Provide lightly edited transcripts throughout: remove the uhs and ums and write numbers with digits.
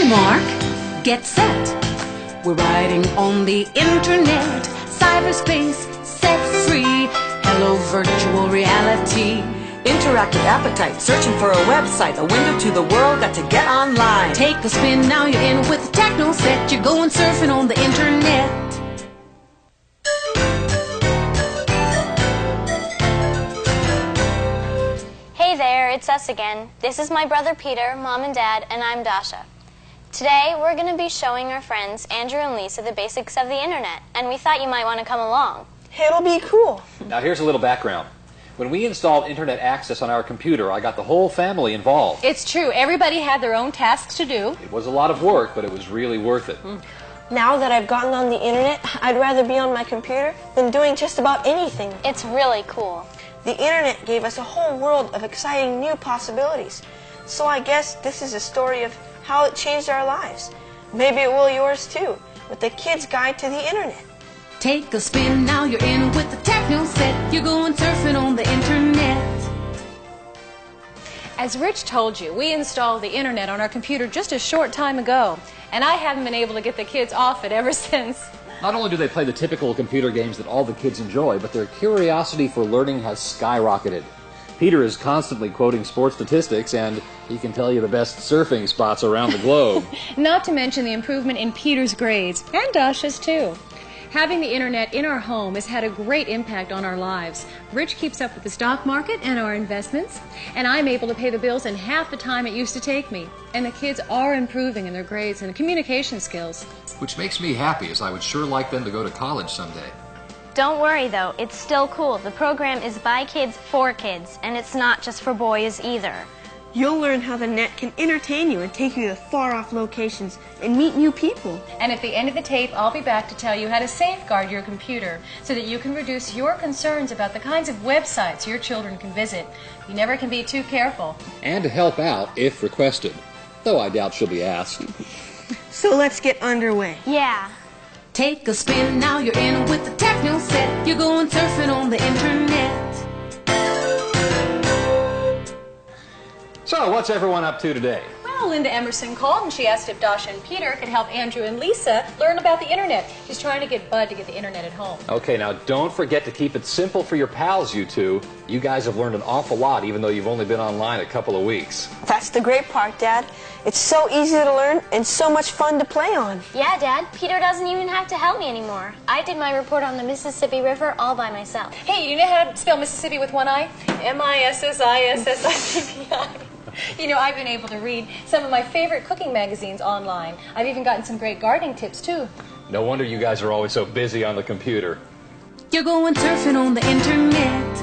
mark, get set. We're riding on the internet, cyberspace set free. Hello, virtual reality. Interactive appetite, searching for a website, a window to the world, got to get online. Take a spin, now you're in with the techno set. You're going surfing on the internet. Hey there, it's us again. This is my brother Peter, Mom and Dad, and I'm Dasha. Today, we're going to be showing our friends Andrew and Lisa the basics of the internet, and we thought you might want to come along. It'll be cool. Now here's a little background. When we installed internet access on our computer, I got the whole family involved. It's true. Everybody had their own tasks to do. It was a lot of work, but it was really worth it. Now that I've gotten on the internet, I'd rather be on my computer than doing just about anything. It's really cool. The internet gave us a whole world of exciting new possibilities. So I guess this is a story of how it changed our lives. Maybe it will yours too, with the Kid's Guide to the Internet. Take a spin, now you're in with the techno set. You're going surfing on the internet. As Rich told you, we installed the internet on our computer just a short time ago, and I haven't been able to get the kids off it ever since. Not only do they play the typical computer games that all the kids enjoy, but their curiosity for learning has skyrocketed. Peter is constantly quoting sports statistics, and he can tell you the best surfing spots around the globe. Not to mention the improvement in Peter's grades, and Dasha's too. Having the internet in our home has had a great impact on our lives. Rich keeps up with the stock market and our investments, and I'm able to pay the bills in half the time it used to take me. And the kids are improving in their grades and communication skills. Which makes me happy, as I would sure like them to go to college someday. Don't worry though, it's still cool. The program is by kids for kids, and it's not just for boys either. You'll learn how the net can entertain you and take you to far-off locations and meet new people. And at the end of the tape, I'll be back to tell you how to safeguard your computer so that you can reduce your concerns about the kinds of websites your children can visit. You never can be too careful. And to help out if requested, though I doubt she'll be asked. So let's get underway. Yeah. Take a spin, now you're in with the techno set. You're going surfing on the internet. So, what's everyone up to today? Well, Linda Emerson called and she asked if Dasha and Peter could help Andrew and Lisa learn about the internet. She's trying to get Bud to get the internet at home. Okay, now don't forget to keep it simple for your pals, you two. You guys have learned an awful lot, even though you've only been online a couple of weeks. That's the great part, Dad. It's so easy to learn and so much fun to play on. Yeah, Dad. Peter doesn't even have to help me anymore. I did my report on the Mississippi River all by myself. Hey, you know how to spell Mississippi with one I? M-I-S-S-I-S-S-I-P-P-I. You know, I've been able to read some of my favorite cooking magazines online. I've even gotten some great gardening tips, too. No wonder you guys are always so busy on the computer. You're going surfing on the internet.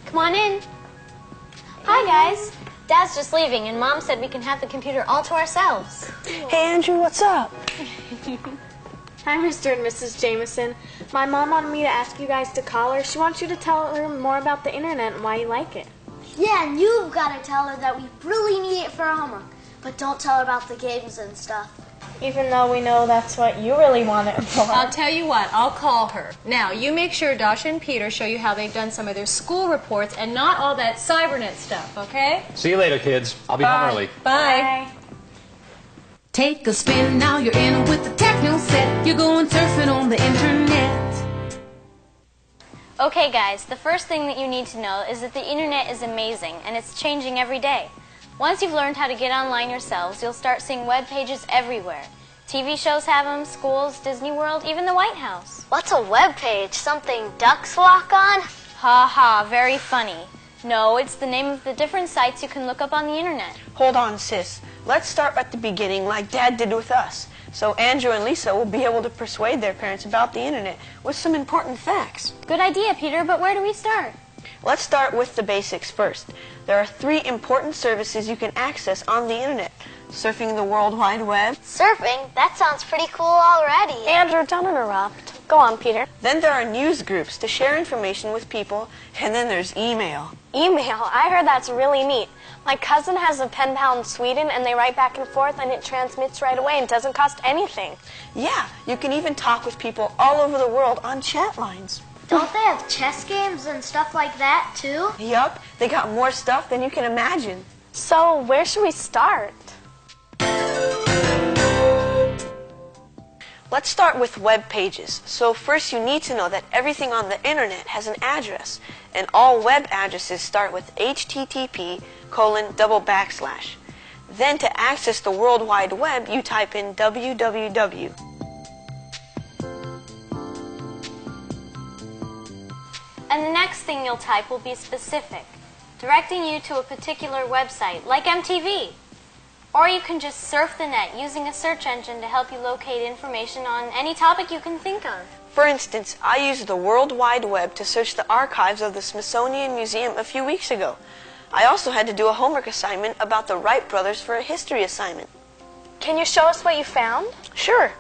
Come on in. Hi, guys. Dad's just leaving, and Mom said we can have the computer all to ourselves. Hey, Andrew, what's up? Hi, Mr. and Mrs. Jameson. My mom wanted me to ask you guys to call her. She wants you to tell her more about the internet and why you like it. Yeah, and you've got to tell her that we really need it for our homework. But don't tell her about the games and stuff. Even though we know that's what you really want it for. I'll tell you what, I'll call her. Now, you make sure Dasha and Peter show you how they've done some of their school reports and not all that cybernet stuff, okay? See you later, kids. I'll be home early. Bye. Take a spin, now you're in with the techno set. You're going surfing on the internet. Okay, guys, the first thing that you need to know is that the internet is amazing, and it's changing every day. Once you've learned how to get online yourselves, you'll start seeing web pages everywhere. TV shows have them, schools, Disney World, even the White House. What's a web page? Something ducks walk on? Ha ha, very funny. No, it's the name of the different sites you can look up on the internet. Hold on, sis. Let's start at the beginning like Dad did with us. So Andrew and Lisa will be able to persuade their parents about the internet with some important facts. Good idea, Peter, but where do we start? Let's start with the basics first. There are 3 important services you can access on the internet. Surfing the World Wide Web. Surfing? That sounds pretty cool already. Andrew, don't interrupt. Go on, Peter. Then there are news groups to share information with people. And then there's email. Email. I heard that's really neat. My cousin has a pen pal in Sweden, and they write back and forth, and it transmits right away and doesn't cost anything. Yeah, you can even talk with people all over the world on chat lines. Don't they have chess games and stuff like that, too? Yup, they got more stuff than you can imagine. So, where should we start? Let's start with web pages. So first you need to know that everything on the internet has an address, and all web addresses start with http://. Then to access the World Wide Web, you type in www. And the next thing you'll type will be specific, directing you to a particular website, like MTV. Or you can just surf the net using a search engine to help you locate information on any topic you can think of. For instance, I used the World Wide Web to search the archives of the Smithsonian Museum a few weeks ago. I also had to do a homework assignment about the Wright brothers for a history assignment. Can you show us what you found? Sure.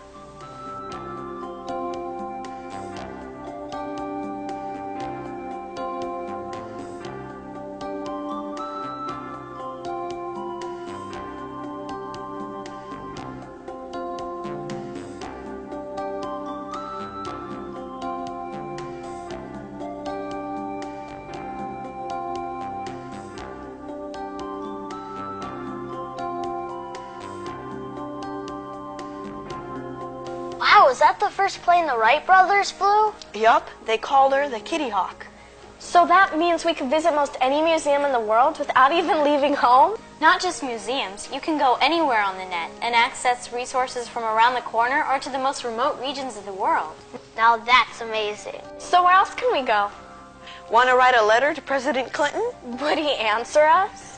Wow, is that the first plane the Wright brothers flew? Yup, they called her the Kitty Hawk. So that means we can visit most any museum in the world without even leaving home? Not just museums, you can go anywhere on the net and access resources from around the corner or to the most remote regions of the world. Now that's amazing. So where else can we go? Want to write a letter to President Clinton? Would he answer us?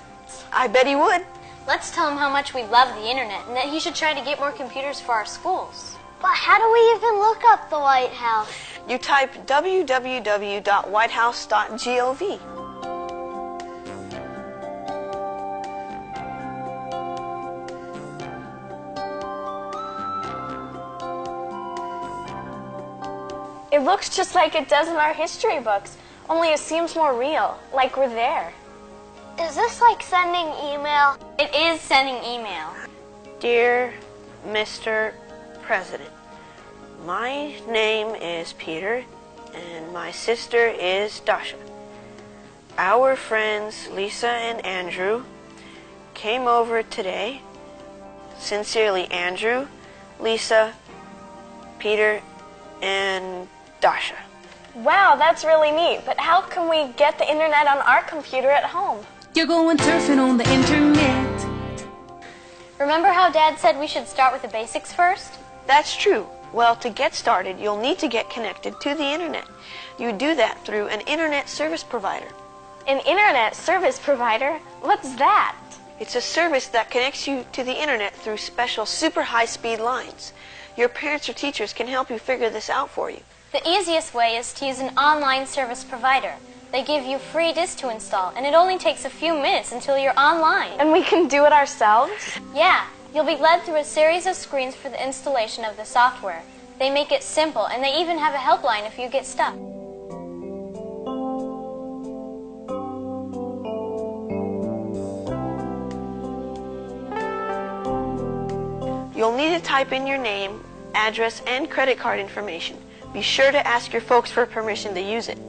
I bet he would. Let's tell him how much we love the internet and that he should try to get more computers for our schools. But how do we even look up the White House? You type www.whitehouse.gov. It looks just like it does in our history books, only it seems more real, like we're there. Is this like sending email? It is sending email. Dear Mr. President, my name is Peter and my sister is Dasha. Our friends Lisa and Andrew came over today. Sincerely, Andrew, Lisa, Peter, and Dasha. Wow, that's really neat, but how can we get the internet on our computer at home? You're going surfing on the internet. Remember how Dad said we should start with the basics first? That's true. Well, to get started, you'll need to get connected to the internet. You do that through an internet service provider. An internet service provider? What's that? It's a service that connects you to the internet through special super high-speed lines. Your parents or teachers can help you figure this out for you. The easiest way is to use an online service provider. They give you free disks to install, and it only takes a few minutes until you're online. And we can do it ourselves? Yeah, you'll be led through a series of screens for the installation of the software. They make it simple, and they even have a helpline if you get stuck. You'll need to type in your name, address, and credit card information. Be sure to ask your folks for permission to use it.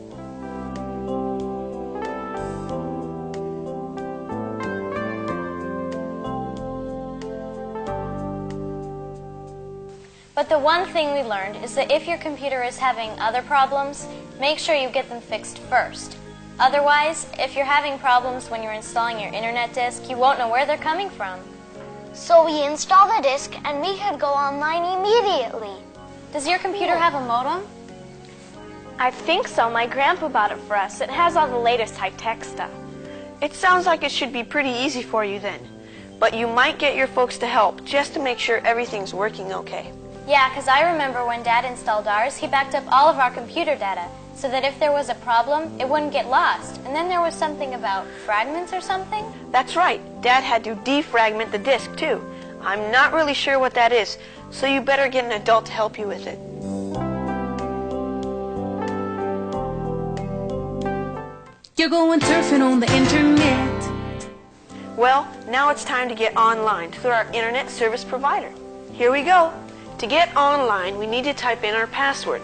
But the one thing we learned is that if your computer is having other problems, make sure you get them fixed first. Otherwise, if you're having problems when you're installing your internet disk, you won't know where they're coming from. So we install the disk and we could go online immediately. Does your computer have a modem? I think so. My grandpa bought it for us. It has all the latest high-tech stuff. It sounds like it should be pretty easy for you then. But you might get your folks to help just to make sure everything's working okay. Yeah, because I remember when Dad installed ours, he backed up all of our computer data so that if there was a problem, it wouldn't get lost. And then there was something about fragments or something? That's right. Dad had to defragment the disk too. I'm not really sure what that is, so you better get an adult to help you with it. You're going surfing on the internet. Well, now it's time to get online through our internet service provider. Here we go. To get online, we need to type in our password.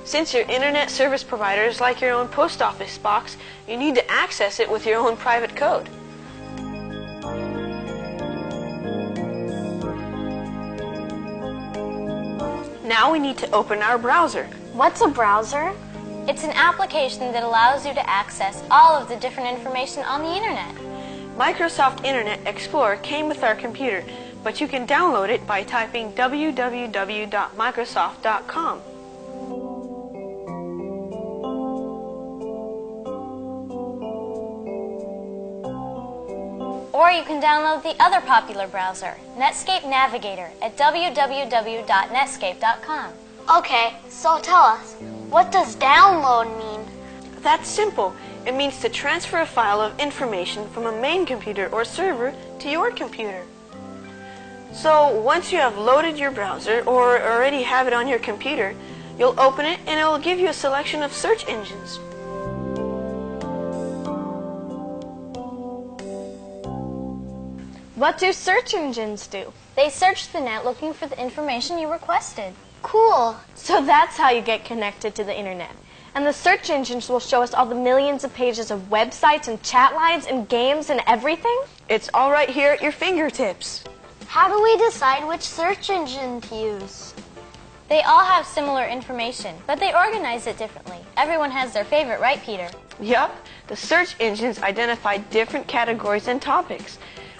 Since your internet service provider is like your own post office box, you need to access it with your own private code. Now Now we need to open our browser. What's a browser? It's an application that allows you to access all of the different information on the internet. Microsoft Internet Explorer came with our computer, but you can download it by typing www.microsoft.com. Or you can download the other popular browser, Netscape Navigator, at www.netscape.com. Okay, so tell us, what does download mean? That's simple. It means to transfer a file of information from a main computer or server to your computer. So once you have loaded your browser or already have it on your computer, you'll open it and it will give you a selection of search engines. What do search engines do? They search the net looking for the information you requested. Cool. So that's how you get connected to the internet. And the search engines will show us all the millions of pages of websites and chat lines and games and everything? It's all right here at your fingertips. How do we decide which search engine to use? They all have similar information, but they organize it differently. Everyone has their favorite, right, Peter? Yup, the search engines identify different categories and topics.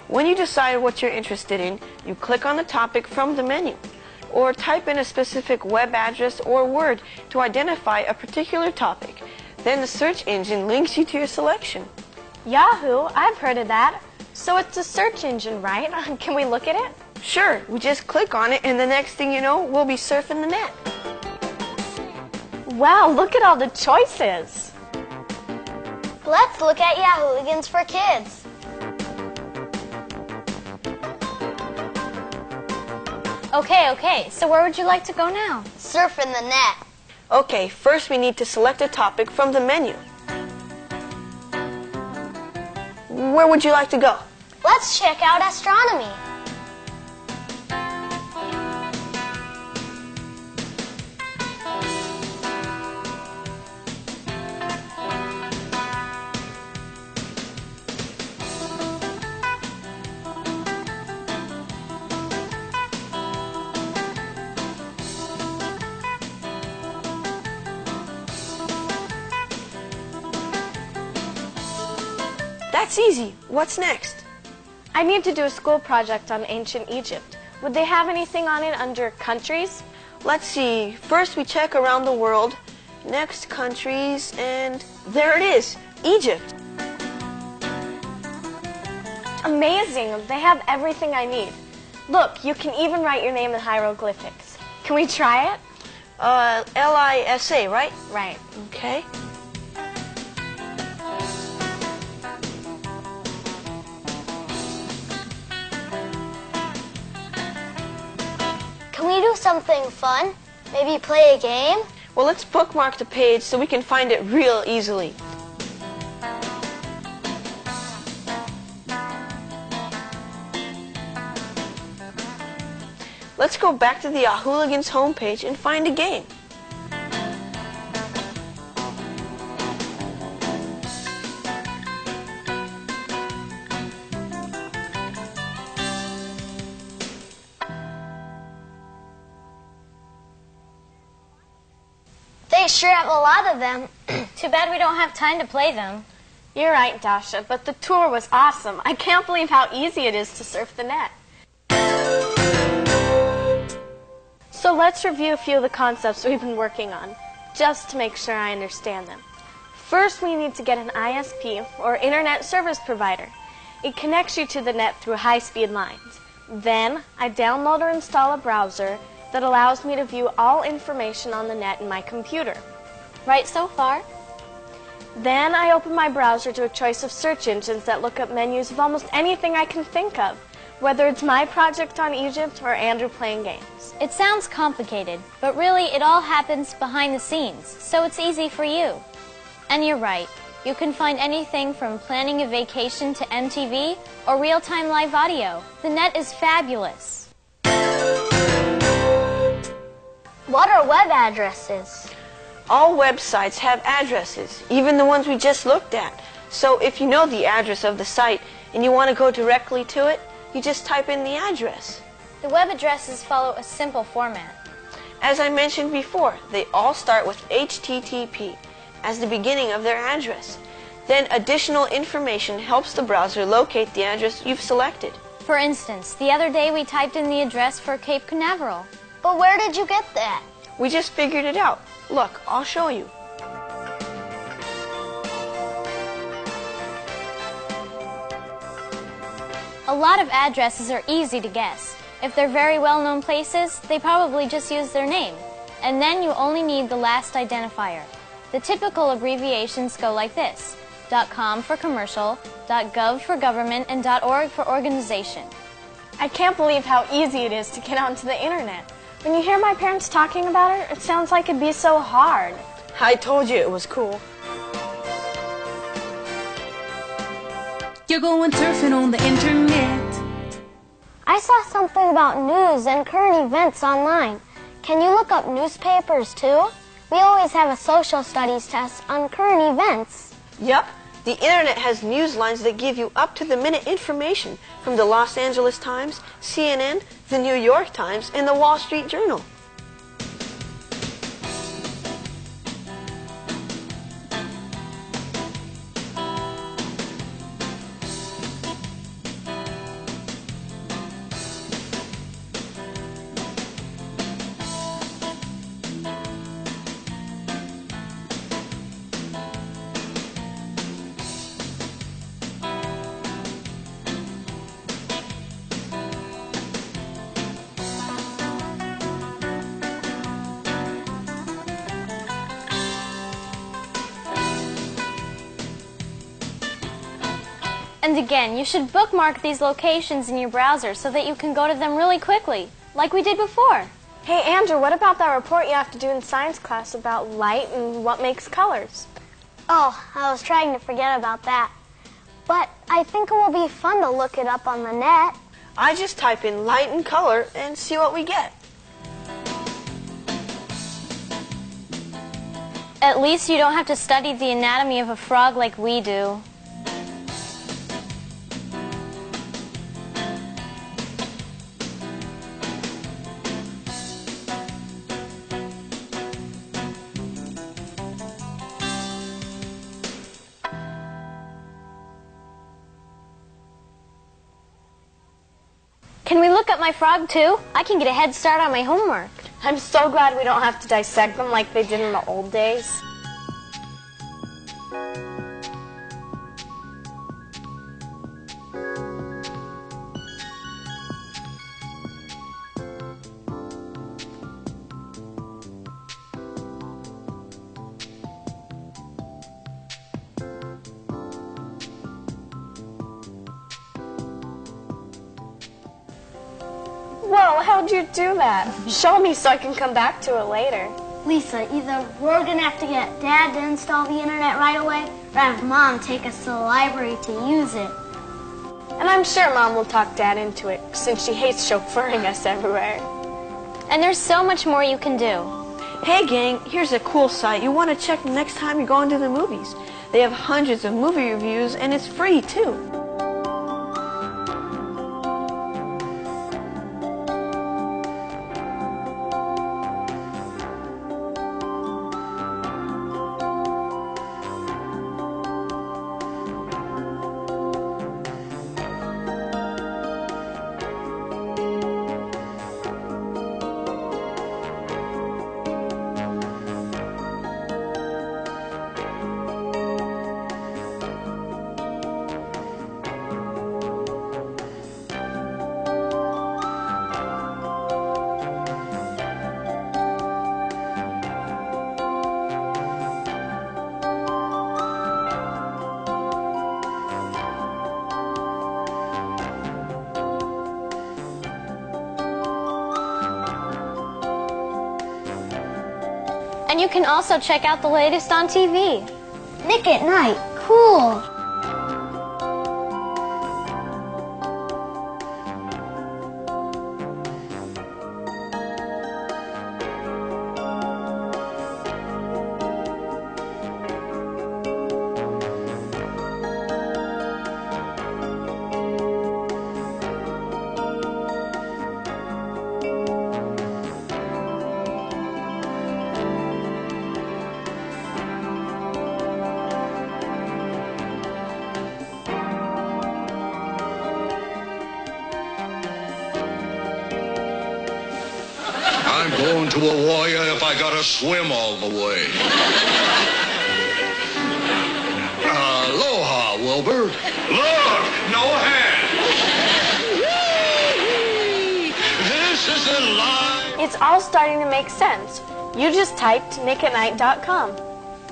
When you decide what you're interested in, you click on the topic from the menu, or type in a specific web address or word to identify a particular topic. Then the search engine links you to your selection. Yahoo, I've heard of that. So it's a search engine, right? Can we look at it? Sure, we just click on it and the next thing you know, we'll be surfing the net. Wow, look at all the choices. Let's look at Yahooligans for Kids. Okay, so where would you like to go now? Surfing the net. Okay, first we need to select a topic from the menu. Where would you like to go? Let's check out astronomy. That's easy. What's next? I need to do a school project on ancient Egypt. Would they have anything on it under countries? Let's see. First we check around the world. Next, countries, and there it is, Egypt. Amazing. They have everything I need. Look, you can even write your name in hieroglyphics. Can we try it? Lisa, right? Right. Okay. Can we do something fun? Maybe play a game? Well, let's bookmark the page so we can find it real easily. Let's go back to the Yahooligans homepage and find a game. They sure have a lot of them. Too bad we don't have time to play them. You're right, Dasha, but the tour was awesome. I can't believe how easy it is to surf the net. So let's review a few of the concepts we've been working on, just to make sure I understand them. First, we need to get an ISP, or Internet Service Provider. It connects you to the net through high-speed lines. Then, I download or install a browser that allows me to view all information on the net in my computer. Right so far? Then I open my browser to a choice of search engines that look up menus of almost anything I can think of, whether it's my project on Egypt or Andrew playing games. It sounds complicated, but really it all happens behind the scenes, so it's easy for you. And you're right. You can find anything from planning a vacation to MTV or real-time live audio. The net is fabulous. What are web addresses? All websites have addresses, even the ones we just looked at. So if you know the address of the site and you want to go directly to it, you just type in the address. The web addresses follow a simple format. As I mentioned before, they all start with HTTP as the beginning of their address. Then additional information helps the browser locate the address you've selected. For instance, the other day we typed in the address for Cape Canaveral. But where did you get that? We just figured it out. Look, I'll show you. A lot of addresses are easy to guess. If they're very well-known places, they probably just use their name. And then you only need the last identifier. The typical abbreviations go like this: .com for commercial, .gov for government, and .org for organization. I can't believe how easy it is to get onto the internet. When you hear my parents talking about it, it sounds like it'd be so hard. I told you it was cool. You're going surfing on the internet. I saw something about news and current events online. Can you look up newspapers too? We always have a social studies test on current events. Yep, the internet has news lines that give you up-to-the-minute information from the Los Angeles Times, CNN, the New York Times, and the Wall Street Journal. And again, you should bookmark these locations in your browser so that you can go to them really quickly, like we did before. Hey, Andrew, what about that report you have to do in science class about light and what makes colors? Oh, I was trying to forget about that. But I think it will be fun to look it up on the net. I just type in light and color and see what we get. At least you don't have to study the anatomy of a frog like we do. Can we look at my frog too? I can get a head start on my homework. I'm so glad we don't have to dissect them like they did in the old days. Whoa, how'd you do that? Show me so I can come back to it later. Lisa, either we're going to have to get Dad to install the internet right away, or have Mom take us to the library to use it. And I'm sure Mom will talk Dad into it, since she hates chauffeuring us everywhere. And there's so much more you can do. Hey gang, here's a cool site you want to check the next time you're going to the movies. They have hundreds of movie reviews and it's free too. And you can also check out the latest on TV. Nick at Night. Cool. Going to Oria if I gotta swim all the way. Aloha, Wilbur. Look, no hand. This isn't live. It's all starting to make sense. You just typed nickatnight.com.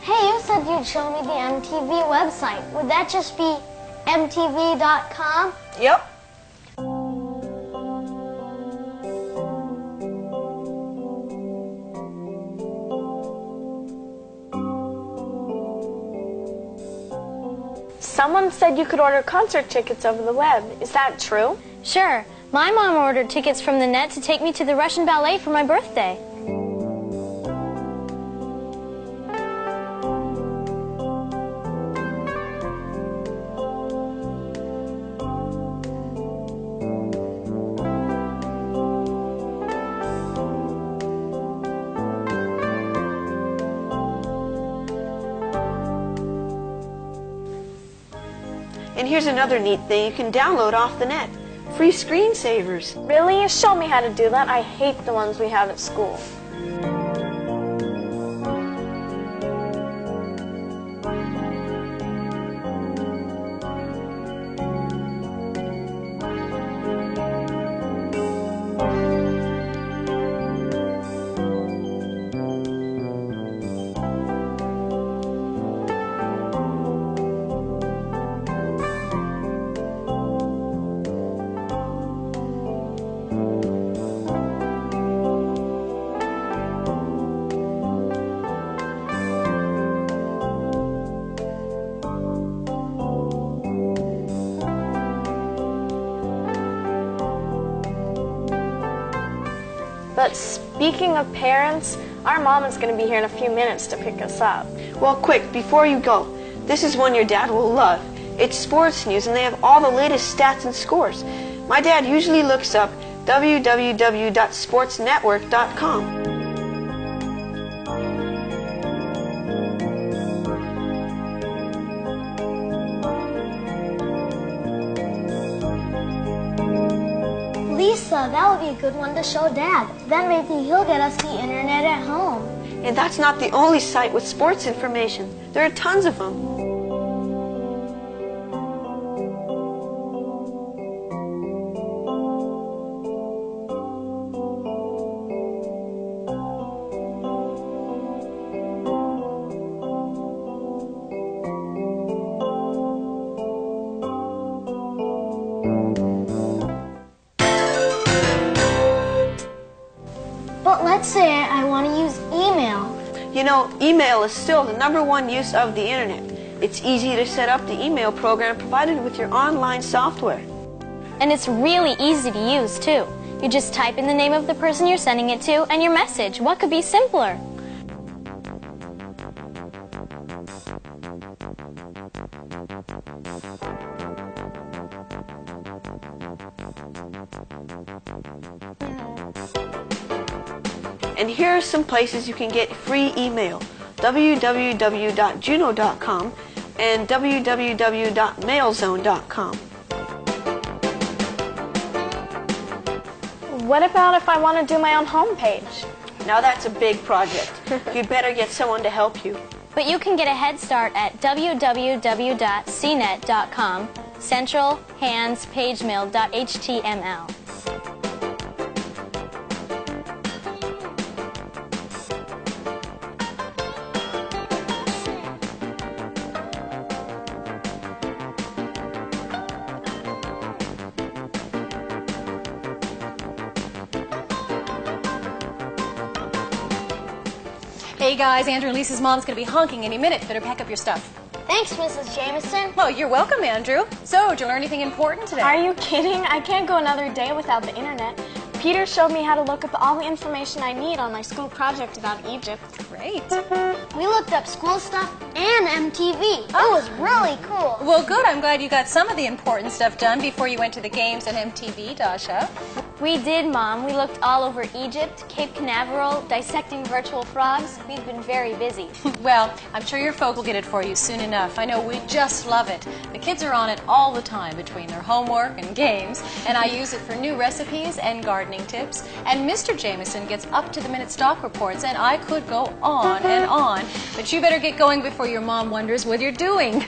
Hey, you said you'd show me the MTV website. Would that just be mtv.com? Yep. Someone said you could order concert tickets over the web. Is that true? Sure. My mom ordered tickets from the net to take me to the Russian ballet for my birthday. And here's another neat thing you can download off the net. Free screensavers. Really? Show me how to do that. I hate the ones we have at school. But speaking of parents, our mom is going to be here in a few minutes to pick us up. Well, quick, before you go, this is one your dad will love. It's sports news, and they have all the latest stats and scores. My dad usually looks up www.sportsnetwork.com. Lisa, that would be a good one to show Dad. Then maybe he'll get us the internet at home. And that's not the only site with sports information. There are tons of them. But let's say I want to use email. You know, email is still the #1 use of the internet. It's easy to set up the email program provided with your online software. And it's really easy to use, too. You just type in the name of the person you're sending it to and your message. What could be simpler? And here are some places you can get free email: www.juno.com and www.mailzone.com. What about if I want to do my own homepage? Now that's a big project. You'd better get someone to help you. But you can get a head start at www.cnet.com, Central Hands PageMail.html. Hey guys, Andrew and Lisa's mom's going to be honking any minute. Better pack up your stuff. Thanks, Mrs. Jameson. Oh, you're welcome, Andrew. So, did you learn anything important today? Are you kidding? I can't go another day without the internet. Peter showed me how to look up all the information I need on my school project about Egypt. Great. We looked up school stuff and MTV. It was really cool. Well, good. I'm glad you got some of the important stuff done before you went to the games at MTV, Dasha. We did, Mom. We looked all over Egypt, Cape Canaveral, dissecting virtual frogs. We've been very busy. Well, I'm sure your folk will get it for you soon enough. I know we just love it. The kids are on it all the time between their homework and games, and I use it for new recipes and gardening tips. And Mr. Jameson gets up-to-the-minute stock reports, and I could go on and on. But you better get going before your mom wonders what you're doing.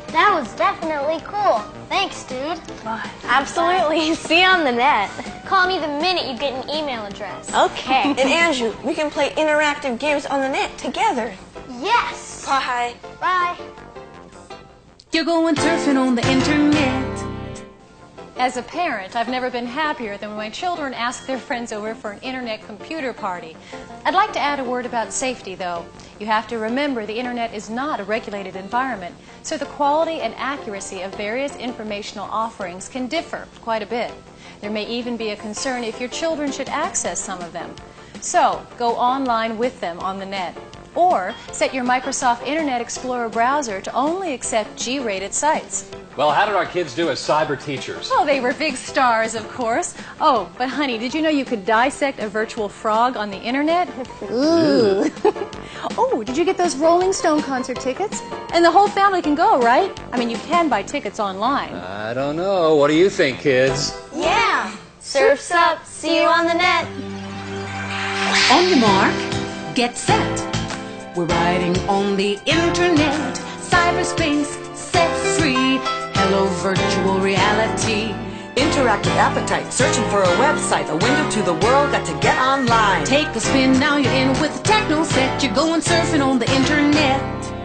That was definitely cool. Thanks, dude. Absolutely. See you on the net. Call me the minute you get an email address. Okay. And Andrew, we can play interactive games on the net together. Yes. Bye. Bye. You're going surfing on the internet. As a parent, I've never been happier than when my children ask their friends over for an internet computer party. I'd like to add a word about safety, though. You have to remember the internet is not a regulated environment, so the quality and accuracy of various informational offerings can differ quite a bit. There may even be a concern if your children should access some of them. So, go online with them on the net. Or set your Microsoft Internet Explorer browser to only accept G-rated sites. Well, how did our kids do as cyber teachers? Oh, they were big stars, of course. Oh, but honey, did you know you could dissect a virtual frog on the internet? Ooh. Oh, did you get those Rolling Stone concert tickets? And the whole family can go, right? I mean, you can buy tickets online. I don't know. What do you think, kids? Yeah. Surf's up. See you on the net. On your mark, get set. We're riding on the internet. Cyberspace set free. Hello, virtual reality. Interactive appetite, searching for a website, a window to the world, got to get online. Take a spin, now you're in with the techno set. You're going surfing on the internet.